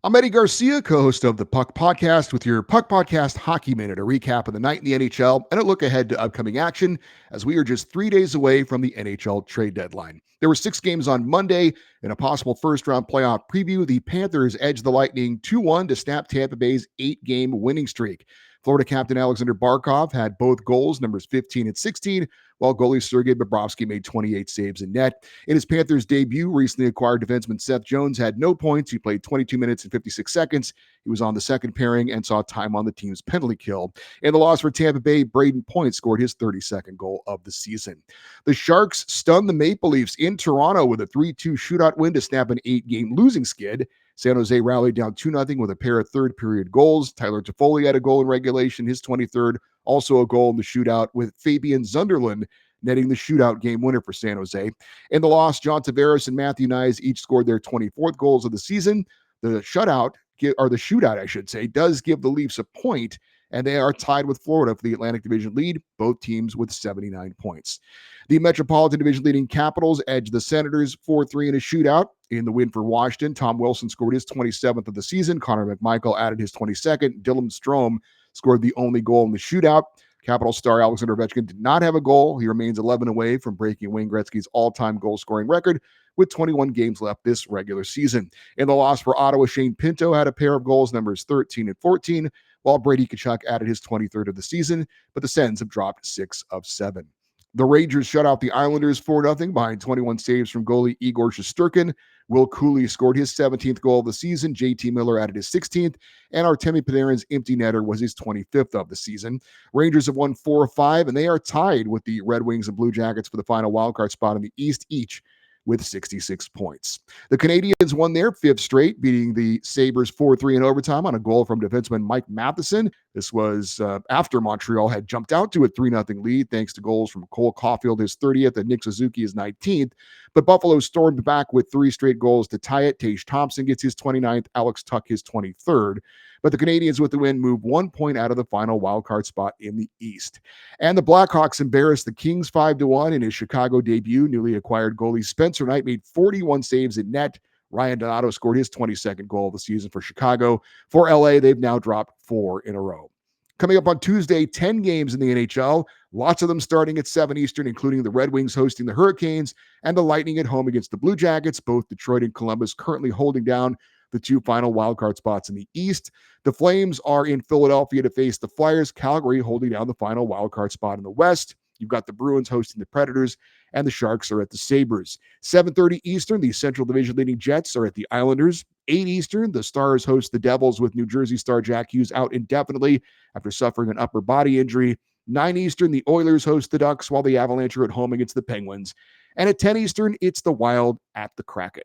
I'm Eddie Garcia, co-host of the Puck Podcast, with your Puck Podcast Hockey Minute, a recap of the night in the NHL and a look ahead to upcoming action as we are just 3 days away from the NHL trade deadline. There were 6 games on Monday. In a possible first-round playoff preview, the Panthers edged the Lightning 2-1 to snap Tampa Bay's 8-game winning streak. Florida captain Alexander Barkov had both goals, numbers 15 and 16, while goalie Sergei Bobrovsky made 28 saves in net. In his Panthers debut, recently acquired defenseman Seth Jones had no points. He played 22 minutes and 56 seconds. He was on the second pairing and saw time on the team's penalty kill. In the loss for Tampa Bay, Braden Point scored his 32nd goal of the season. The Sharks stunned the Maple Leafs in Toronto with a 3-2 shootout win to snap an 8-game losing skid. San Jose rallied down 2-0 with a pair of third-period goals. Tyler Toffoli had a goal in regulation, his 23rd. Also a goal in the shootout, with Fabian Zunderland netting the shootout game winner for San Jose. In the loss, John Tavares and Matthew Knies each scored their 24th goals of the season. The shootout, I should say, does give the Leafs a point, and they are tied with Florida for the Atlantic Division lead, both teams with 79 points. The Metropolitan Division leading Capitals edged the Senators 4-3 in a shootout. In the win for Washington, Tom Wilson scored his 27th of the season. Connor McMichael added his 22nd. Dylan Strome scored the only goal in the shootout. Capital star Alexander Ovechkin did not have a goal. He remains 11 away from breaking Wayne Gretzky's all-time goal-scoring record with 21 games left this regular season. In the loss for Ottawa, Shane Pinto had a pair of goals, numbers 13 and 14, while Brady Tkachuk added his 23rd of the season, but the Sens have dropped 6 of 7. The Rangers shut out the Islanders 4-0 behind 21 saves from goalie Igor Shesterkin. Will Cooley scored his 17th goal of the season. JT Miller added his 16th, and Artemi Panarin's empty netter was his 25th of the season. Rangers have won 4 of 5, and they are tied with the Red Wings and Blue Jackets for the final wildcard spot in the East, each with 66 points. The Canadiens won their 5th straight, beating the Sabres 4-3 in overtime on a goal from defenseman Mike Matheson. This was after Montreal had jumped out to a 3-0 lead thanks to goals from Cole Caulfield, his 30th, and Nick Suzuki, his 19th. But Buffalo stormed back with 3 straight goals to tie it. Tage Thompson gets his 29th, Alex Tuck his 23rd. But the Canadiens, with the win, move 1 point out of the final wildcard spot in the East. And the Blackhawks embarrassed the Kings 5-1 in his Chicago debut. Newly acquired goalie Spencer Knight made 41 saves in net. Ryan Donato scored his 22nd goal of the season for Chicago. For LA, they've now dropped 4 in a row. Coming up on Tuesday, 10 games in the NHL, lots of them starting at 7 Eastern, including the Red Wings hosting the Hurricanes and the Lightning at home against the Blue Jackets. Both Detroit and Columbus currently holding down the 2 final wildcard spots in the East. The Flames are in Philadelphia to face the Flyers. Calgary holding down the final wildcard spot in the West. You've got the Bruins hosting the Predators, and the Sharks are at the Sabres. 7:30 Eastern, the Central Division leading Jets are at the Islanders. 8 Eastern, the Stars host the Devils with New Jersey star Jack Hughes out indefinitely after suffering an upper body injury. 9 Eastern, the Oilers host the Ducks while the Avalanche are at home against the Penguins. And at 10 Eastern, it's the Wild at the Kraken.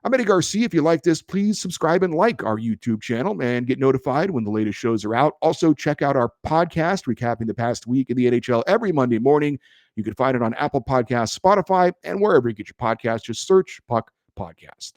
I'm Eddie Garcia. If you like this, please subscribe and like our YouTube channel and get notified when the latest shows are out. Also, check out our podcast recapping the past week in the NHL every Monday morning. You can find it on Apple Podcasts, Spotify, and wherever you get your podcasts. Just search Puck Podcast.